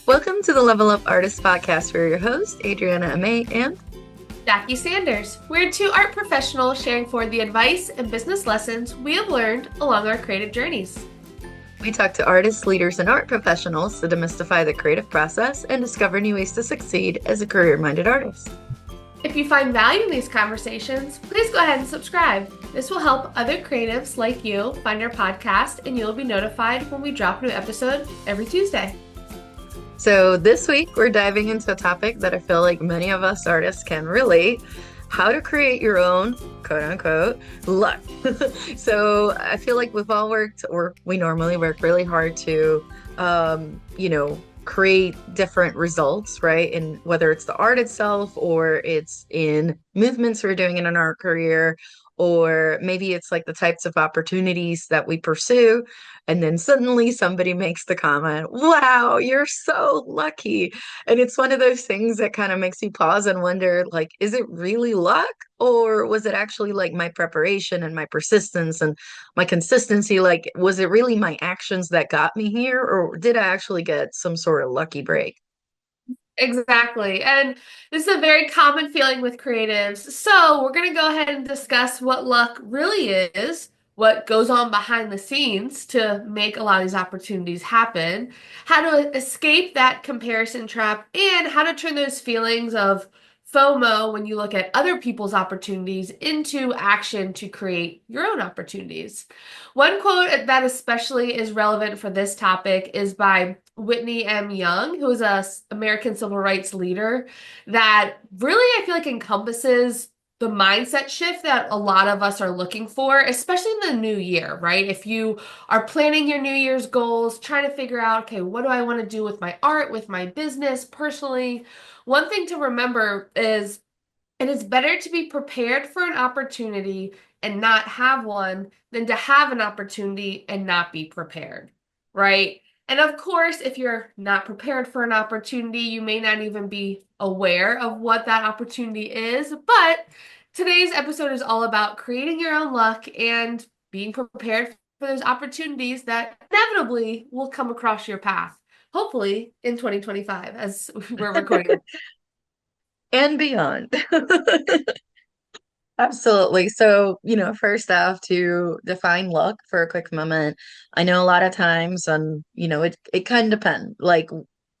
Welcome to the Level Up Artist Podcast. We're your hosts, Adriana Amay and Jackie Sanders. We're two art professionals sharing forward the advice and business lessons we have learned along our creative journeys. we talk to artists, leaders, and art professionals to demystify the creative process and discover new ways to succeed as a career-minded artist. If you find value in these conversations, please go ahead and subscribe. This will help other creatives like you find our podcast, and you'll be notified when we drop a new episode every Tuesday. So this week, we're diving into a topic that I feel like many of us artists can relate: how to create your own quote unquote luck. So I feel like we've all worked, or we normally work really hard to, create different results, right? And whether it's the art itself or it's in movements we're doing in an art career, or maybe it's like the types of opportunities that we pursue. And then suddenly somebody makes the comment, wow, you're so lucky. And it's one of those things that kind of makes you pause and wonder, like, is it really luck? Or was it actually like my preparation and my persistence and my consistency? Like, was it really my actions that got me here? Or did I actually get some sort of lucky break? Exactly. And this is a very common feeling with creatives. So, we're going to go ahead and discuss what luck really is, what goes on behind the scenes to make a lot of these opportunities happen, how to escape that comparison trap, and how to turn those feelings of FOMO when you look at other people's opportunities into action to create your own opportunities. One quote that especially is relevant for this topic is by Whitney M. Young, who is a American civil rights leader, that really I feel like encompasses the mindset shift that a lot of us are looking for, especially in the new year, right? If you are planning your New Year's goals, trying to figure out, okay, what do I want to do with my art, with my business, personally? One thing to remember is it is better to be prepared for an opportunity and not have one than to have an opportunity and not be prepared, right? And of course, if you're not prepared for an opportunity, you may not even be aware of what that opportunity is. But today's episode is all about creating your own luck and being prepared for those opportunities that inevitably will come across your path, hopefully in 2025, as we're recording. And beyond. Absolutely. So, first off, to define luck for a quick moment, I know a lot of times, it kind of depends. Like,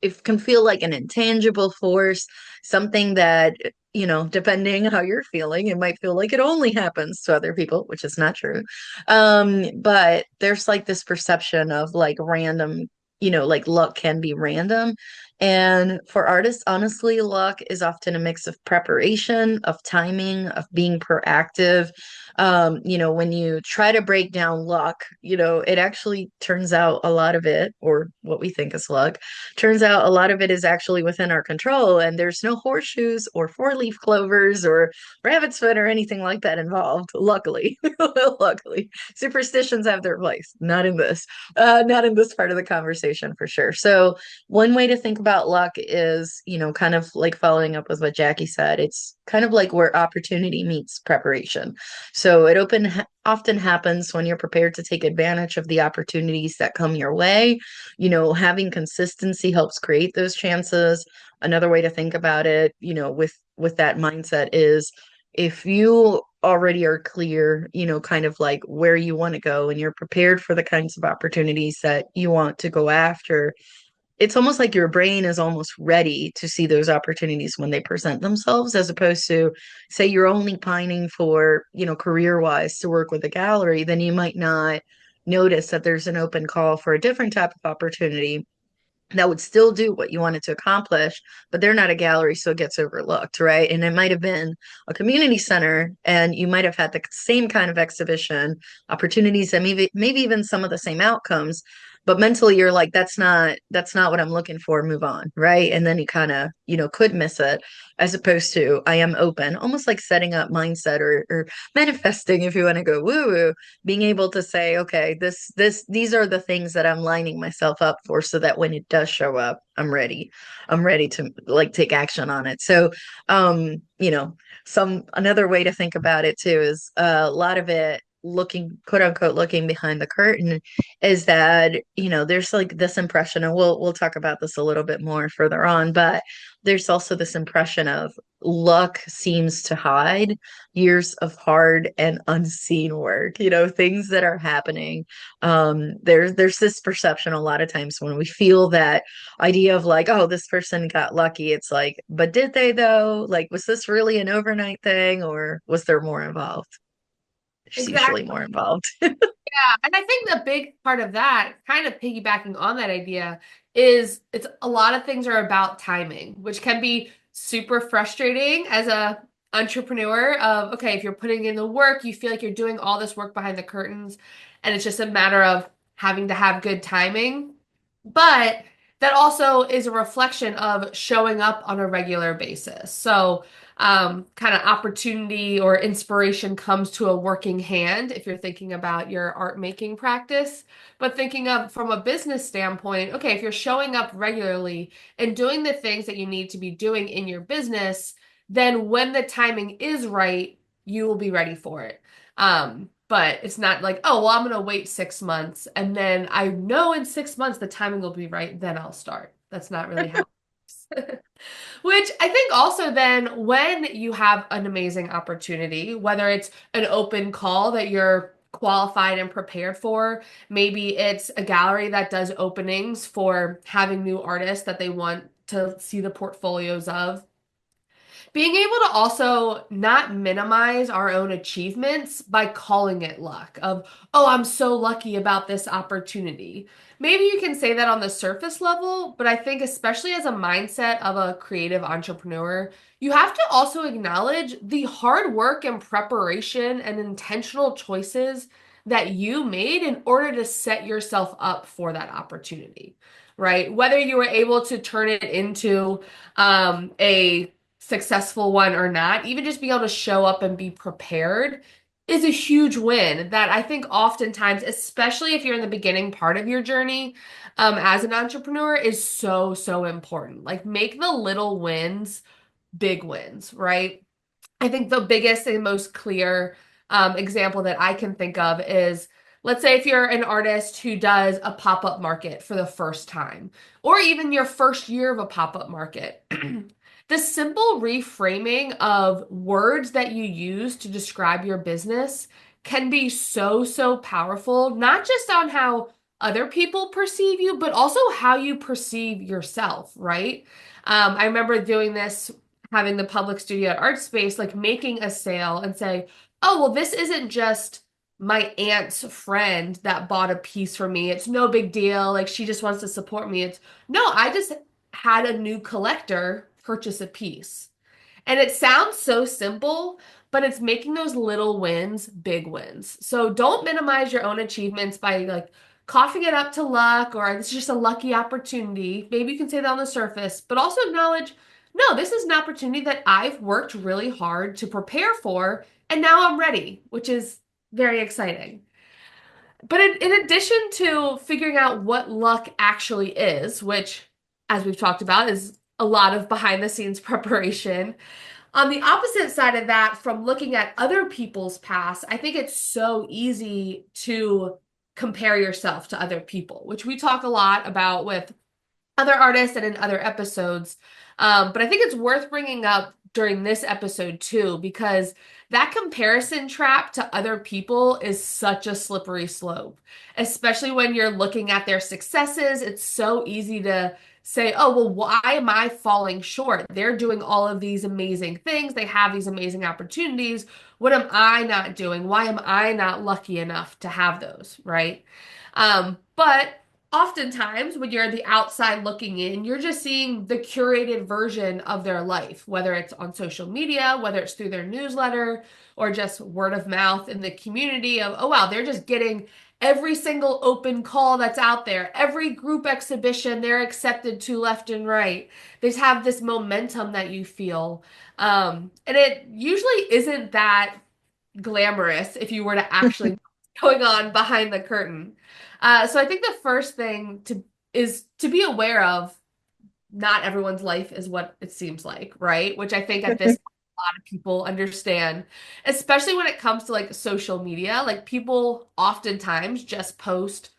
it can feel like an intangible force, something that, depending how you're feeling, it might feel like it only happens to other people, which is not true. But there's like this perception of like random, like luck can be random. And for artists, honestly, luck is often a mix of preparation, of timing, of being proactive. When you try to break down luck, it actually turns out a lot of it, or what we think is luck, turns out a lot of it is actually within our control. And there's no horseshoes or four-leaf clovers or rabbit's foot or anything like that involved, luckily. Luckily. Superstitions have their place, not in this part of the conversation for sure. So, one way to think about luck is, kind of like following up with what Jackie said. It's kind of like where opportunity meets preparation. So often happens when you're prepared to take advantage of the opportunities that come your way. Having consistency helps create those chances. Another way to think about it, with that mindset is if you already are clear, kind of like where you want to go and you're prepared for the kinds of opportunities that you want to go after, it's almost like your brain is almost ready to see those opportunities when they present themselves, as opposed to, say, you're only pining for, career wise to work with a gallery, then you might not notice that there's an open call for a different type of opportunity that would still do what you wanted to accomplish, but they're not a gallery, so it gets overlooked, right? And it might have been a community center, and you might have had the same kind of exhibition opportunities, and maybe even some of the same outcomes, but mentally you're like, that's not what I'm looking for, move on, right? And then you kind of, could miss it, as opposed to I am open, almost like setting up mindset, or manifesting, if you want to go woo woo, being able to say, okay, these are the things that I'm lining myself up for, so that when it does show up, I'm ready to like take action on it. So some another way to think about it too is a lot of it, looking, quote unquote, looking behind the curtain is that, there's like this impression, and we'll talk about this a little bit more further on, but there's also this impression of luck seems to hide years of hard and unseen work, things that are happening. There's this perception a lot of times when we feel that idea of like, oh, this person got lucky. It's like, but did they though? Like, was this really an overnight thing or was there more involved? There's usually Exactly. more involved. Yeah, and I think the big part of that, kind of piggybacking on that idea, is it's a lot of things are about timing, which can be super frustrating as a entrepreneur of, okay, if you're putting in the work, you feel like you're doing all this work behind the curtains, and it's just a matter of having to have good timing. But that also is a reflection of showing up on a regular basis. So, kind of opportunity or inspiration comes to a working hand if you're thinking about your art making practice. But thinking of from a business standpoint, okay, if you're showing up regularly and doing the things that you need to be doing in your business, then when the timing is right, you will be ready for it. But it's not like, oh, well, I'm going to wait 6 months and then I know in 6 months the timing will be right, then I'll start. That's not really how it works. Which I think also then when you have an amazing opportunity, whether it's an open call that you're qualified and prepared for, maybe it's a gallery that does openings for having new artists that they want to see the portfolios of, being able to also not minimize our own achievements by calling it luck of, oh, I'm so lucky about this opportunity. Maybe you can say that on the surface level, but I think especially as a mindset of a creative entrepreneur, you have to also acknowledge the hard work and preparation and intentional choices that you made in order to set yourself up for that opportunity, right? Whether you were able to turn it into a successful one or not, even just being able to show up and be prepared is a huge win that I think oftentimes, especially if you're in the beginning part of your journey, as an entrepreneur, is so, so important. Like make the little wins big wins, right? I think the biggest and most clear example that I can think of is, let's say if you're an artist who does a pop-up market for the first time, or even your first year of a pop-up market. The simple reframing of words that you use to describe your business can be so, so powerful, not just on how other people perceive you, but also how you perceive yourself, right? I remember doing this, having the public studio at Art Space, like making a sale and say, oh, well, this isn't just my aunt's friend that bought a piece for me. It's no big deal. Like she just wants to support me. It's no, I just had a new collector purchase a piece. And it sounds so simple, but it's making those little wins big wins. So don't minimize your own achievements by like coughing it up to luck or it's just a lucky opportunity. Maybe you can say that on the surface, but also acknowledge, no, this is an opportunity that I've worked really hard to prepare for, and now I'm ready, which is very exciting. But in addition to figuring out what luck actually is, which, as we've talked about, is a lot of behind the scenes preparation, on the opposite side of that, from looking at other people's past, I think it's so easy to compare yourself to other people, which we talk a lot about with other artists and in other episodes. But I think it's worth bringing up during this episode too, because that comparison trap to other people is such a slippery slope, especially when you're looking at their successes. It's so easy to say, oh, well, why am I falling short? They're doing all of these amazing things. They have these amazing opportunities. What am I not doing? Why am I not lucky enough to have those, right? But oftentimes when you're the outside looking in, you're just seeing the curated version of their life, whether it's on social media, whether it's through their newsletter, or just word of mouth in the community of, oh, wow, they're just getting every single open call that's out there, every group exhibition they're accepted to left and right. They just have this momentum that you feel. And it usually isn't that glamorous if you were to actually know what's going on behind the curtain. So I think the first thing to is to be aware of not everyone's life is what it seems like, right? Which I think at this point lot of people understand, especially when it comes to like social media. Like people oftentimes just post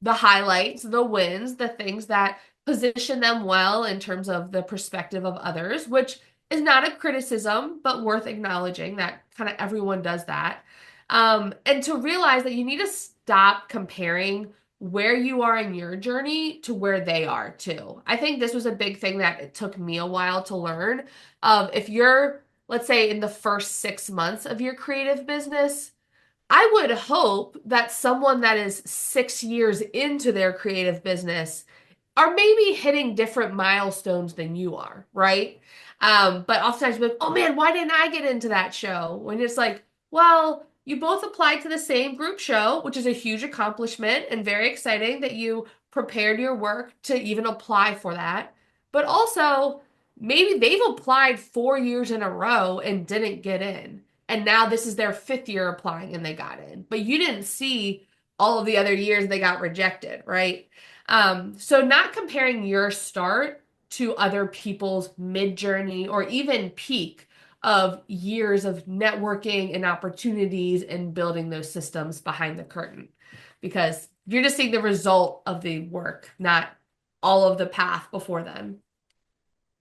the highlights, the wins, the things that position them well in terms of the perspective of others, which is not a criticism, but worth acknowledging that kind of everyone does that. And to realize that you need to stop comparing where you are in your journey to where they are too. I think this was a big thing that it took me a while to learn. If you're, let's say, in the first 6 months of your creative business, I would hope that someone that is 6 years into their creative business are maybe hitting different milestones than you are, right? But oftentimes, we're like, oh man, why didn't I get into that show? When it's like, well, you both applied to the same group show, which is a huge accomplishment and very exciting that you prepared your work to even apply for that. But also, maybe they've applied 4 years in a row and didn't get in. And now this is their fifth year applying and they got in. But you didn't see all of the other years they got rejected, right? So not comparing your start to other people's mid journey or even peak of years of networking and opportunities and building those systems behind the curtain. Because you're just seeing the result of the work, not all of the path before then.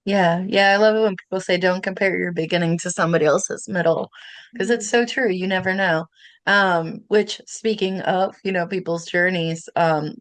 Yeah, yeah, I love it when people say don't compare your beginning to somebody else's middle because it's Mhm. so true. You never know. Which speaking of, people's journeys,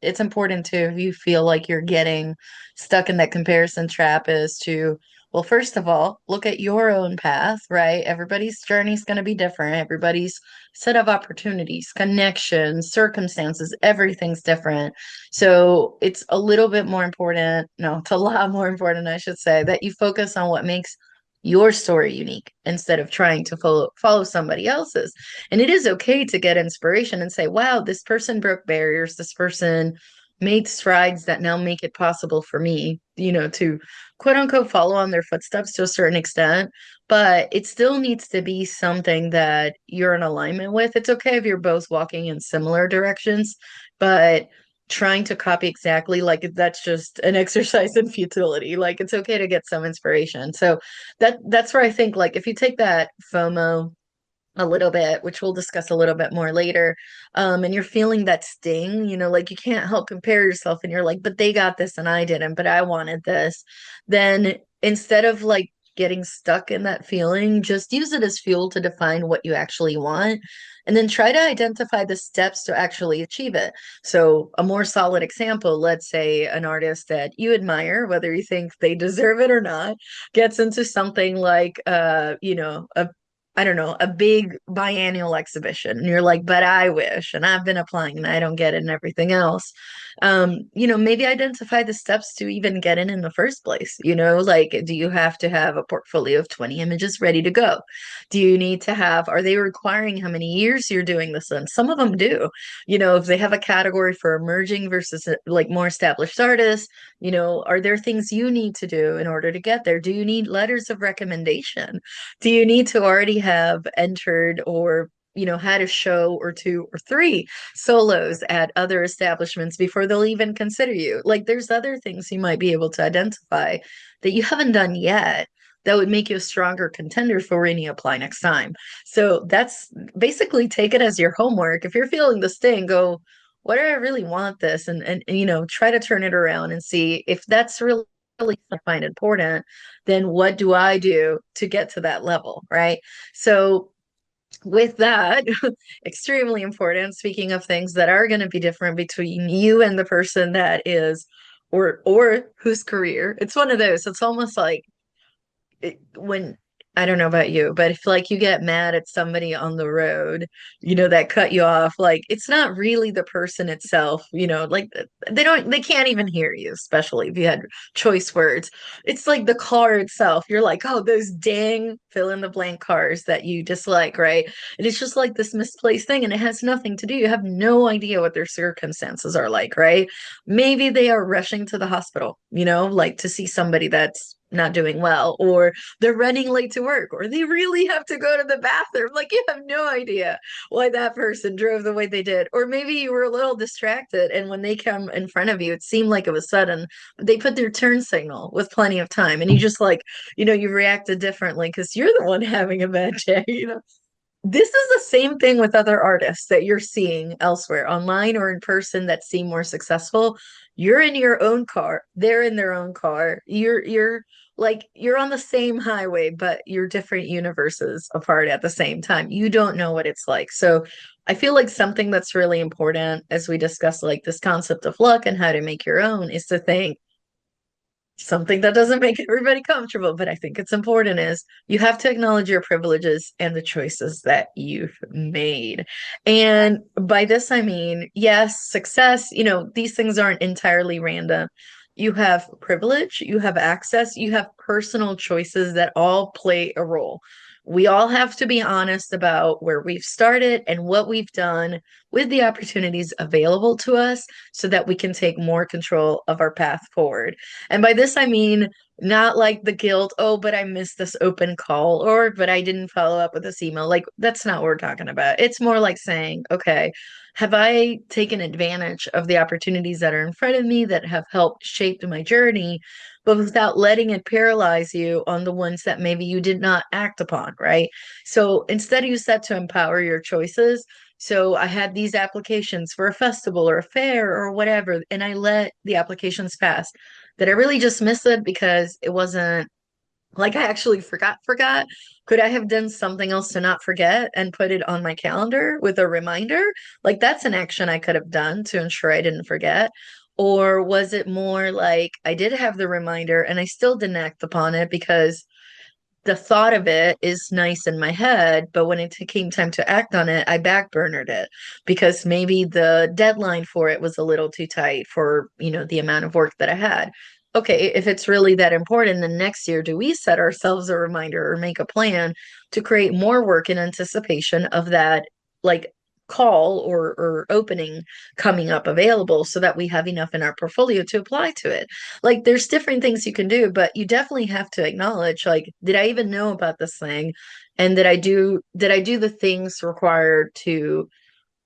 it's important to if you feel like you're getting stuck in that comparison trap is to, well, first of all, look at your own path, right? Everybody's journey is going to be different. Everybody's set of opportunities, connections, circumstances, everything's different. So it's a little bit more important, no, it's a lot more important, I should say, that you focus on what makes your story unique instead of trying to follow somebody else's. And it is okay to get inspiration and say, wow, this person broke barriers, this person made strides that now make it possible for me, to quote unquote follow on their footsteps to a certain extent. But it still needs to be something that you're in alignment with. It's okay if you're both walking in similar directions, but trying to copy exactly like that's just an exercise in futility. Like it's okay to get some inspiration. So that's where I think like if you take that FOMO a little bit, which we'll discuss a little bit more later, and you're feeling that sting, like you can't help compare yourself and you're like, but they got this and I didn't, but I wanted this, then instead of like getting stuck in that feeling, just use it as fuel to define what you actually want. And then try to identify the steps to actually achieve it. So, a more solid example, let's say an artist that you admire, whether you think they deserve it or not, gets into something like, a I don't know, a big biennial exhibition. And you're like, but I wish, and I've been applying and I don't get it and everything else. Maybe identify the steps to even get in the first place. Like, do you have to have a portfolio of 20 images ready to go? Do you need to have, are they requiring how many years you're doing this in? Some of them do. If they have a category for emerging versus like more established artists, are there things you need to do in order to get there? Do you need letters of recommendation? Do you need to already have entered or had a show or two or three solos at other establishments before they'll even consider you? Like there's other things you might be able to identify that you haven't done yet that would make you a stronger contender for when you apply next time. So that's basically take it as your homework. If you're feeling the sting, go, what do I really want this? And try to turn it around and see if that's really I find important, then what do I do to get to that level, right? So with that, extremely important, speaking of things that are going to be different between you and the person that is or whose career. It's one of those. It's almost like when I don't know about you, but if like you get mad at somebody on the road, that cut you off, like it's not really the person itself, like they can't even hear you, especially if you had choice words. It's like the car itself. You're like, oh, those dang fill in the blank cars that you dislike, right? And it's just like this misplaced thing, and it has nothing to do. You have no idea what their circumstances are like, right? Maybe they are rushing to the hospital, like to see somebody that's not doing well, or they're running late to work, or they really have to go to the bathroom. Like you have no idea why that person drove the way they did. Or maybe you were a little distracted and when they come in front of you, it seemed like it was sudden. They put their turn signal with plenty of time and you just like, you reacted differently because you're the one having a bad day. This is the same thing with other artists that you're seeing elsewhere, online or in person, that seem more successful. You're in your own car, they're in their own car. You're like you're on the same highway, but you're different universes apart at the same time. You don't know what it's like. So I feel like something that's really important as we discuss like this concept of luck and how to make your own is to think something that doesn't make everybody comfortable, but I think it's important is you have to acknowledge your privileges and the choices that you've made. And by this, I mean, yes, success, these things aren't entirely random. You have privilege, you have access, you have personal choices that all play a role. We all have to be honest about where we've started and what we've done with the opportunities available to us so that we can take more control of our path forward. And by this, I mean not like the guilt, oh, but I missed this open call, or but I didn't follow up with this email. Like, that's not what we're talking about. It's more like saying, okay, have I taken advantage of the opportunities that are in front of me that have helped shape my journey, but without letting it paralyze you on the ones that maybe you did not act upon, right? So instead, you set to empower your choices. So I had these applications for a festival or a fair or whatever, and I let the applications pass. Did I really just miss it because it wasn't like I actually forgot? Could I have done something else to not forget and put it on my calendar with a reminder? Like that's an action I could have done to ensure I didn't forget. Or was it more like I did have the reminder and I still didn't act upon it because the thought of it is nice in my head, but when it came time to act on it, I backburnered it because maybe the deadline for it was a little too tight for, the amount of work that I had. Okay, if it's really that important, then next year, do we set ourselves a reminder or make a plan to create more work in anticipation of that, like, call or opening coming up available so that we have enough in our portfolio to apply to it? Like there's different things you can do, but you definitely have to acknowledge like, did I even know about this thing? And did I do the things required to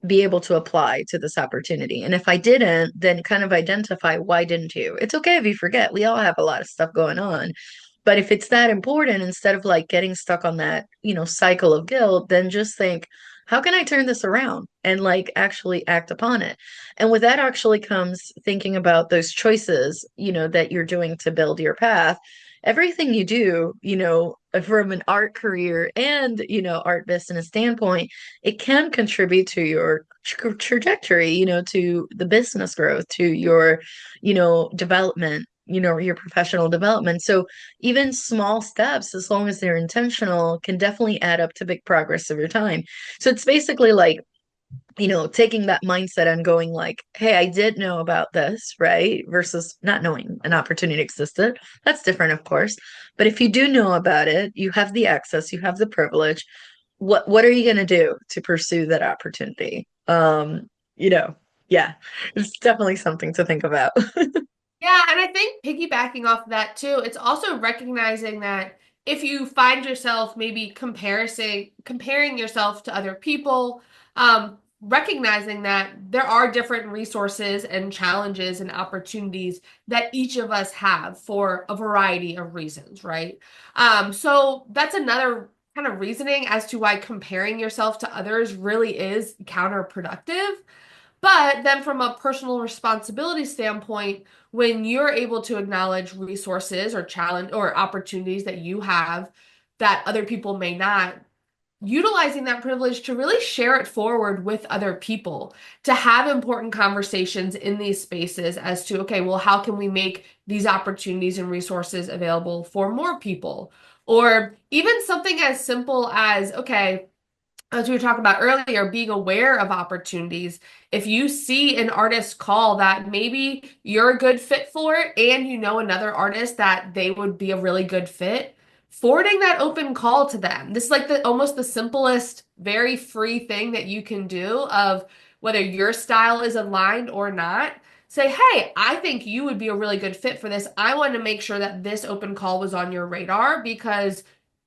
be able to apply to this opportunity? And if I didn't, then kind of identify why didn't you? It's okay if you forget. We all have a lot of stuff going on. But if it's that important, instead of like getting stuck on that, cycle of guilt, then just think, how can I turn this around and like actually act upon it? And with that actually comes thinking about those choices, that you're doing to build your path. Everything you do, from an art career and, art business standpoint, it can contribute to your trajectory, to the business growth, to your, development, your professional development. So even small steps, as long as they're intentional, can definitely add up to big progress over time. So it's basically like, taking that mindset and going like, hey, I did know about this, right? Versus not knowing an opportunity existed. That's different, of course. But if you do know about it, you have the access, you have the privilege. What are you going to do to pursue that opportunity? You know, yeah, it's definitely something to think about. Yeah, and I think piggybacking off of that too, it's also recognizing that if you find yourself maybe comparing yourself to other people, recognizing that there are different resources and challenges and opportunities that each of us have for a variety of reasons, right? So that's another kind of reasoning as to why comparing yourself to others really is counterproductive. But then, from a personal responsibility standpoint, when you're able to acknowledge resources or challenge or opportunities that you have that other people may not, utilizing that privilege to really share it forward with other people, to have important conversations in these spaces as to, okay, well, how can we make these opportunities and resources available for more people? Or even something as simple as, okay, as we were talking about earlier, being aware of opportunities. If you see an artist call that maybe you're a good fit for and you know another artist that they would be a really good fit, forwarding that open call to them. This is like the almost the simplest, very free thing that you can do of whether your style is aligned or not. say, hey, I think you would be a really good fit for this. I want to make sure that this open call was on your radar because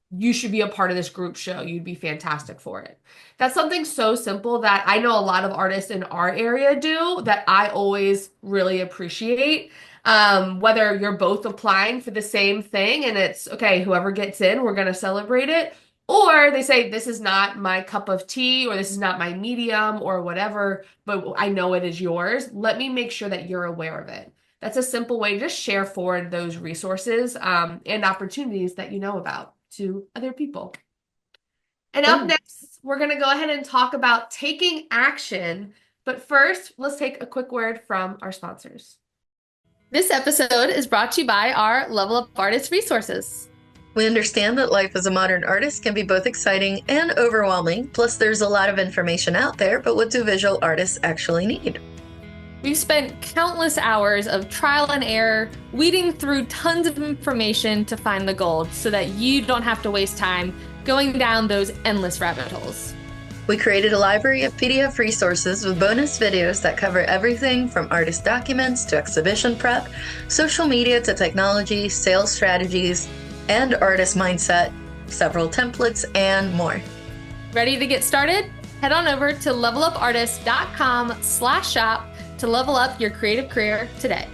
you should be a part of this group show. You'd be fantastic for it. That's something so simple that I know a lot of artists in our area do that I always really appreciate. Whether you're both applying for the same thing and it's okay, whoever gets in, we're going to celebrate it. Or they say, this is not my cup of tea, or this is not my medium, or whatever, but I know it is yours. Let me make sure that you're aware of it. That's a simple way to just share forward those resources and opportunities that you know about to other people. And up Oh, next, we're going to go ahead and talk about taking action. But first, let's take a quick word from our sponsors. This episode is brought to you by our Level Up Artist resources. we understand that life as a modern artist can be both exciting and overwhelming. Plus, there's a lot of information out there, but what do visual artists actually need? We've spent countless hours of trial and error, weeding through tons of information to find the gold so that you don't have to waste time going down those endless rabbit holes. We created a library of PDF resources with bonus videos that cover everything from artist documents to exhibition prep, social media to technology, sales strategies, and artist mindset, several templates, and more. Ready to get started? Head on over to levelupartist.com/shop to level up your creative career today.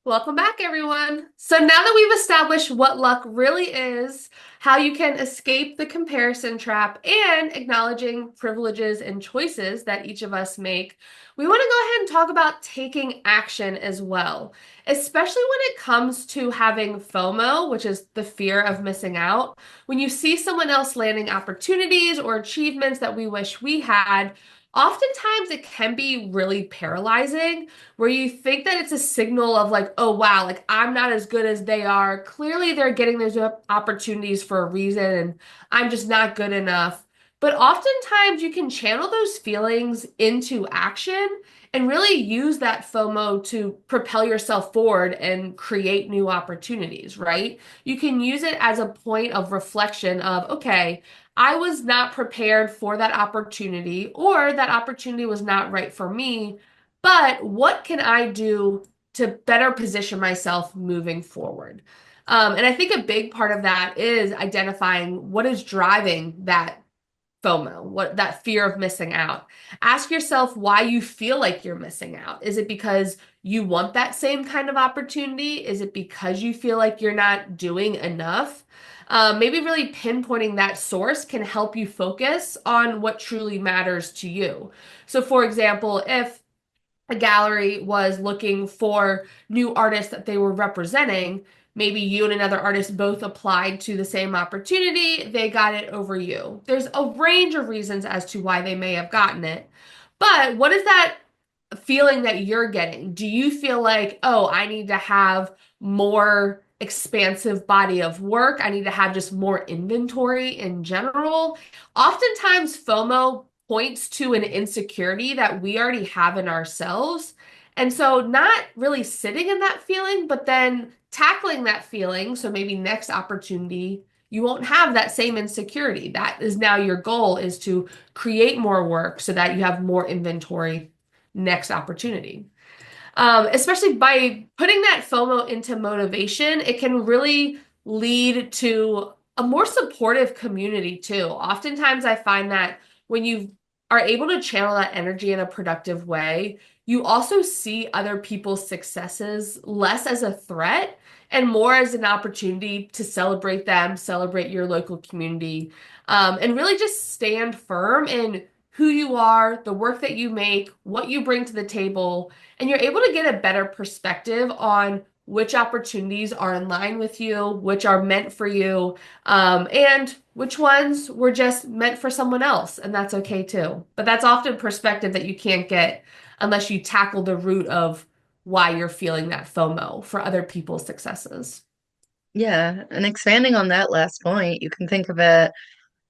Welcome back, everyone. So now that we've established what luck really is, how you can escape the comparison trap, and acknowledging privileges and choices that each of us make, we want to go ahead and talk about taking action as well, especially when it comes to having FOMO, which is the fear of missing out. When you see someone else landing opportunities or achievements that we wish we had, oftentimes it can be really paralyzing where you think that it's a signal of like, oh wow, like I'm not as good as they are. Clearly they're getting those opportunities for a reason and I'm just not good enough. But oftentimes you can channel those feelings into action and really use that FOMO to propel yourself forward and create new opportunities, right? You can use it as a point of reflection of, okay, I was not prepared for that opportunity, or that opportunity was not right for me, but what can I do to better position myself moving forward? And I think a big part of that is identifying what is driving that FOMO, what that fear of missing out. Ask yourself why you feel like you're missing out. Is it because you want that same kind of opportunity? Is it because you feel like you're not doing enough? Maybe really pinpointing that source can help you focus on what truly matters to you. So, for example, if a gallery was looking for new artists that they were representing, maybe you and another artist both applied to the same opportunity, they got it over you. There's a range of reasons as to why they may have gotten it. But what is that feeling that you're getting? Do you feel like, oh, I need to have more expansive body of work? I need to have just more inventory in general. Oftentimes, FOMO points to an insecurity that we already have in ourselves. And so, not really sitting in that feeling, but then tackling that feeling. So, maybe next opportunity, you won't have that same insecurity. That is now your goal, is to create more work so that you have more inventory next opportunity. Especially by putting that FOMO into motivation, it can really lead to a more supportive community too. Oftentimes, I find that when you are able to channel that energy in a productive way, you also see other people's successes less as a threat and more as an opportunity to celebrate them, celebrate your local community, and really just stand firm in who you are, the work that you make, what you bring to the table, and you're able to get a better perspective on which opportunities are in line with you, which are meant for you, and which ones were just meant for someone else, and that's okay too. But that's often perspective that you can't get unless you tackle the root of why you're feeling that FOMO for other people's successes. Yeah, and expanding on that last point, you can think of it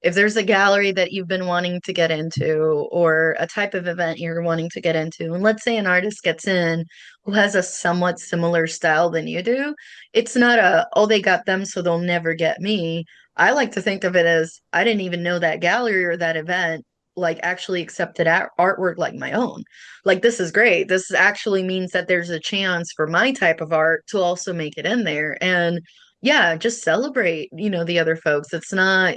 if there's a gallery that you've been wanting to get into or a type of event you're wanting to get into, and let's say an artist gets in who has a somewhat similar style than you do, it's not a, oh, they got them, so they'll never get me. I like to think of it as I didn't even know that gallery or that event. like actually accepted artwork like my own. Like this is great. This actually means that there's a chance for my type of art to also make it in there. And yeah, just celebrate, the other folks. It's not,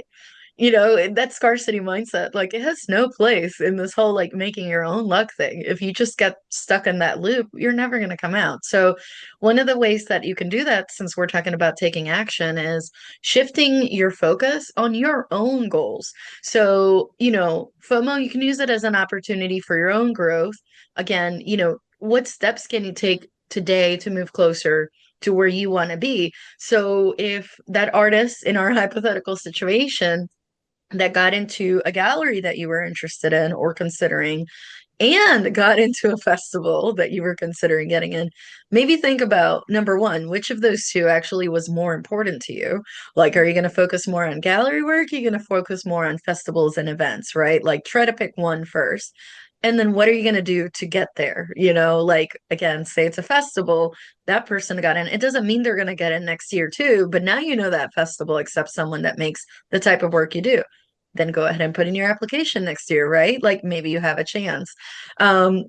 that scarcity mindset, like it has no place in this whole like making your own luck thing. If you just get stuck in that loop, you're never going to come out. So, one of the ways that you can do that, since we're talking about taking action, is shifting your focus on your own goals. So, FOMO, you can use it as an opportunity for your own growth. Again, what steps can you take today to move closer to where you want to be? So, if that artist in our hypothetical situation that got into a gallery that you were interested in or considering and got into a festival that you were considering getting in, maybe think about number one, which of those two actually was more important to you? Like, are you going to focus more on gallery work? Are you going to focus more on festivals and events, right? Like, try to pick one first. And then what are you going to do to get there? Like, again, say it's a festival, that person got in. It doesn't mean they're going to get in next year, too. But now that festival accepts someone that makes the type of work you do. Then go ahead and put in your application next year, right? Like maybe you have a chance. Um,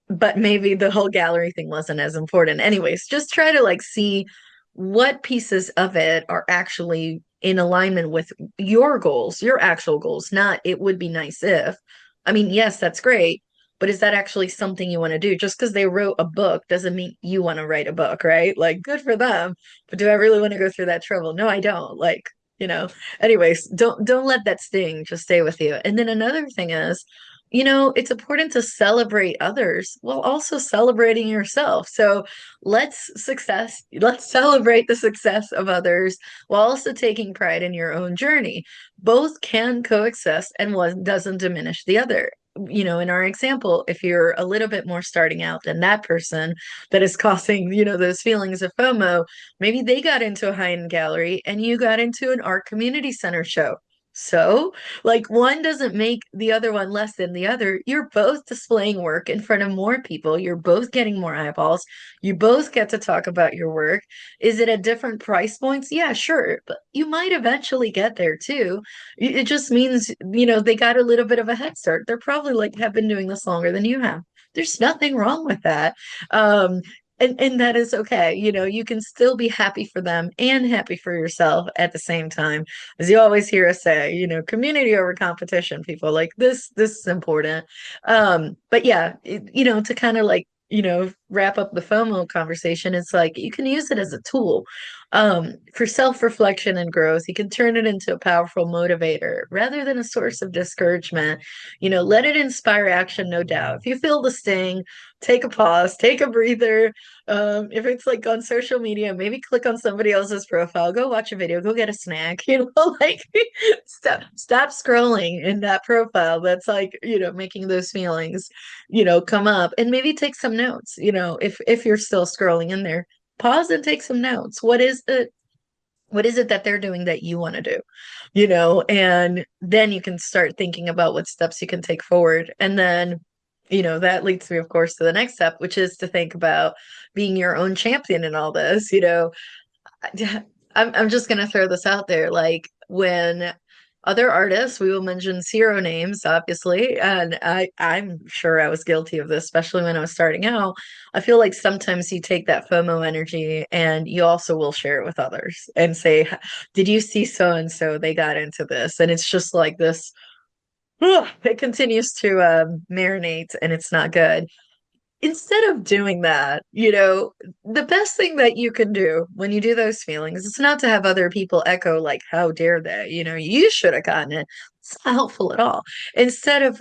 but maybe the whole gallery thing wasn't as important. Anyways, just try to like see what pieces of it are actually in alignment with your goals, your actual goals, not it would be nice if. I mean, yes, that's great, but is that actually something you want to do? Just because they wrote a book doesn't mean you want to write a book, right? Like, good for them. But do I really want to go through that trouble? No, I don't. Like, you know, anyways, don't let that sting just stay with you. And then another thing is, it's important to celebrate others while also celebrating yourself. So let's celebrate the success of others while also taking pride in your own journey. Both can coexist and one doesn't diminish the other. In our example, if you're a little bit more starting out than that person that is causing, those feelings of FOMO, maybe they got into a high-end gallery and you got into an art community center show. So, like, one doesn't make the other one less than the other. You're both displaying work in front of more people. You're both getting more eyeballs. You both get to talk about your work. Is it at different price points? Yeah, sure. But you might eventually get there too. It just means, they got a little bit of a head start. They're probably like have been doing this longer than you have. There's nothing wrong with that. Um, and that is okay. You can still be happy for them and happy for yourself at the same time. As you always hear us say, community over competition, people, like this is important. But yeah, to kind of like, wrap up the FOMO conversation, it's like you can use it as a tool for self-reflection and growth. You can turn it into a powerful motivator rather than a source of discouragement. Let it inspire action, no doubt. If you feel the sting, take a pause, take a breather. If it's like on social media, maybe click on somebody else's profile, go watch a video, go get a snack, like stop scrolling in that profile that's like, making those feelings, come up, and maybe take some notes, if you're still scrolling in there, pause and take some notes. What is it that they're doing that you want to do? And then you can start thinking about what steps you can take forward. And then, that leads me, of course, to the next step, which is to think about being your own champion in all this. I'm just gonna throw this out there. Like when other artists, we will mention zero names, obviously, and I'm sure I was guilty of this, especially when I was starting out. I feel like sometimes you take that FOMO energy and you also will share it with others and say, "Did you see so and so? They got into this," and it's just like this. It continues to marinate, and it's not good. Instead of doing that, the best thing that you can do when you do those feelings is not to have other people echo like, how dare they? You should have gotten it. It's not helpful at all. Instead of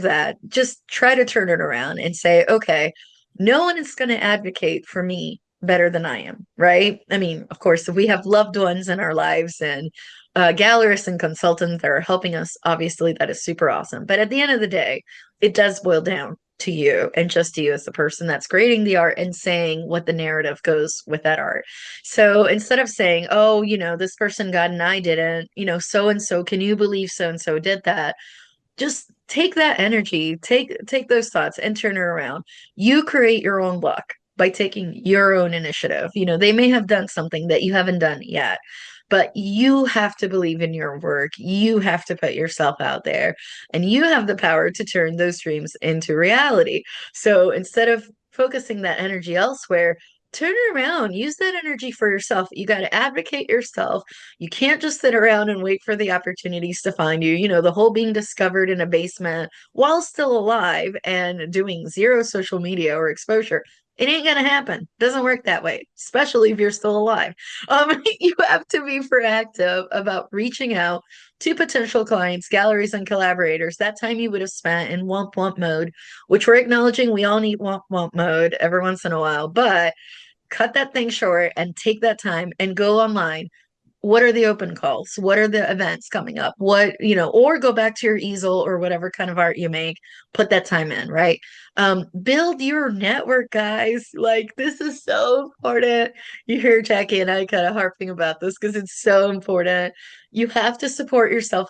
that, just try to turn it around and say, okay, no one is going to advocate for me better than I am, right? I mean, of course, if we have loved ones in our lives and gallerists and consultants that are helping us, obviously that is super awesome. But at the end of the day, it does boil down to you and just to you as the person that's creating the art and saying what the narrative goes with that art. So instead of saying, oh, this person got and I didn't, so and so, can you believe so and so did that? Just take that energy, take those thoughts and turn it around. You create your own luck by taking your own initiative. They may have done something that you haven't done yet. but you have to believe in your work. You have to put yourself out there, and you have the power to turn those dreams into reality. So instead of focusing that energy elsewhere, turn it around, use that energy for yourself. You got to advocate yourself. You can't just sit around and wait for the opportunities to find you. You know, the whole being discovered in a basement while still alive and doing zero social media or exposure. It ain't gonna happen. Doesn't work that way, especially if you're still alive. You have to be proactive about reaching out to potential clients, galleries, and collaborators. That time you would have spent in womp womp mode, which we're acknowledging we all need womp womp mode every once in a while, but cut that thing short and take that time and go online. What are the open calls? What are the events coming up? What, or go back to your easel or whatever kind of art you make, put that time in, right? Build your network, guys. Like, this is so important. You hear Jackie and I kind of harping about this because it's so important. You have to support yourself,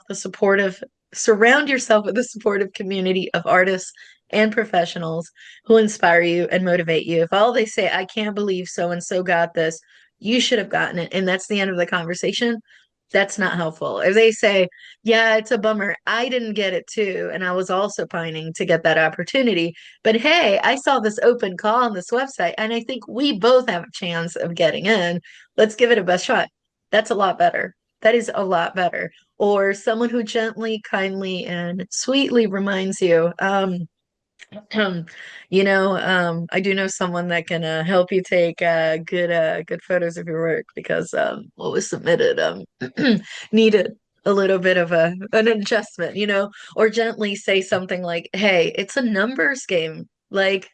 surround yourself with a supportive community of artists and professionals who inspire you and motivate you. If all they say, I can't believe so and so got this, you should have gotten it, and that's the end of the conversation, that's not helpful. If they say, yeah, it's a bummer, I didn't get it too, and I was also pining to get that opportunity, but hey, I saw this open call on this website and I think we both have a chance of getting in, let's give it a best shot. That's a lot better. That is a lot better. Or someone who gently, kindly, and sweetly reminds you, um, I do know someone that can help you take good photos of your work because what was submitted needed a little bit of an adjustment, or gently say something like, "Hey, it's a numbers game. Like,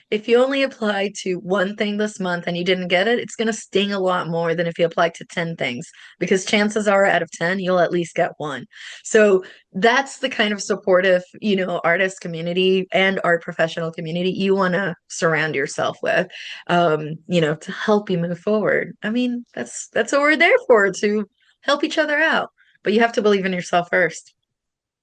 if you only apply to one thing this month and you didn't get it, it's going to sting a lot more than if you apply to 10 things because chances are out of 10, you'll at least get one." So that's the kind of supportive, artist community and art professional community you want to surround yourself with, to help you move forward. I mean, that's what we're there for, to help each other out. But you have to believe in yourself first.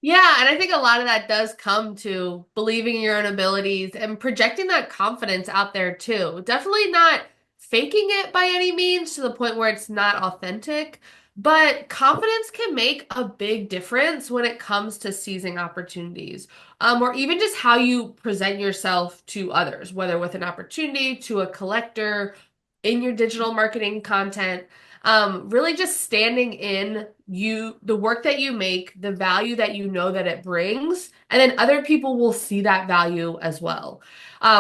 Yeah, and I think a lot of that does come to believing in your own abilities and projecting that confidence out there too. Definitely not faking it by any means to the point where it's not authentic, but confidence can make a big difference when it comes to seizing opportunities, or even just how you present yourself to others, whether with an opportunity, to a collector, in your digital marketing content. Really just standing in the work that you make, the value that you know that it brings, and then other people will see that value as well.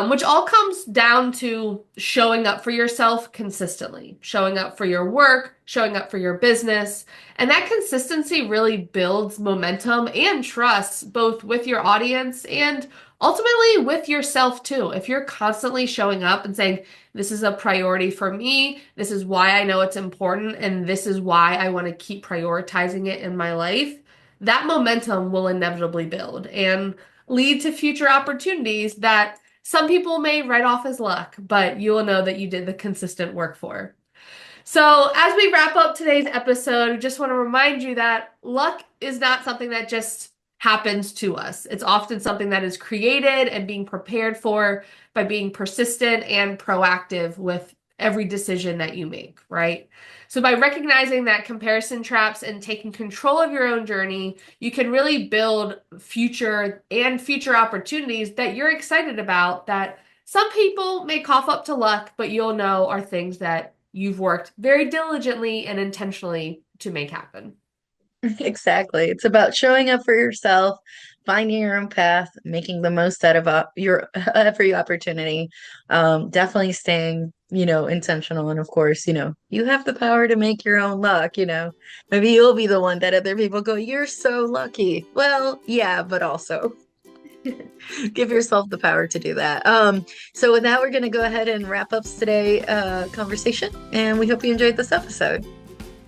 Which all comes down to showing up for yourself consistently, showing up for your work, showing up for your business. And that consistency really builds momentum and trust, both with your audience and ultimately with yourself too. If you're constantly showing up and saying, this is a priority for me, this is why I know it's important, and this is why I want to keep prioritizing it in my life, that momentum will inevitably build and lead to future opportunities that some people may write off as luck, but you will know that you did the consistent work for. So, as we wrap up today's episode, I just want to remind you that luck is not something that just happens to us. It's often something that is created and being prepared for by being persistent and proactive with every decision that you make, right? So by recognizing that comparison traps and taking control of your own journey, you can really build future opportunities that you're excited about, that some people may cough up to luck, but you'll know are things that you've worked very diligently and intentionally to make happen. Exactly. It's about showing up for yourself, finding your own path, making the most out of your every opportunity. Definitely staying, intentional. And of course, you have the power to make your own luck, Maybe you'll be the one that other people go, you're so lucky. Well, yeah, but also give yourself the power to do that. So with that, we're going to go ahead and wrap up today's conversation. And we hope you enjoyed this episode.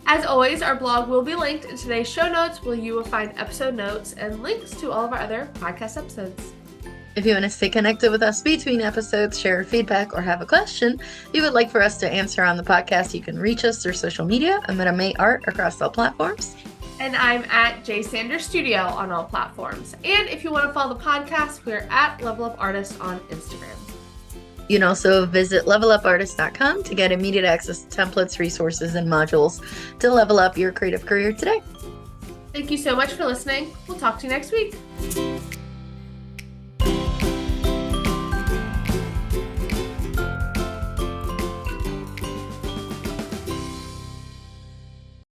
As always, our blog will be linked in today's show notes, where you will find episode notes and links to all of our other podcast episodes. If you want to stay connected with us between episodes, share feedback, or have a question you would like for us to answer on the podcast, you can reach us through social media. I'm at May Art across all platforms. And I'm at J Sanders Studio on all platforms. And if you want to follow the podcast, we're at Level Up Artist on Instagram. You can also visit levelupartist.com to get immediate access to templates, resources, and modules to level up your creative career today. Thank you so much for listening. We'll talk to you next week.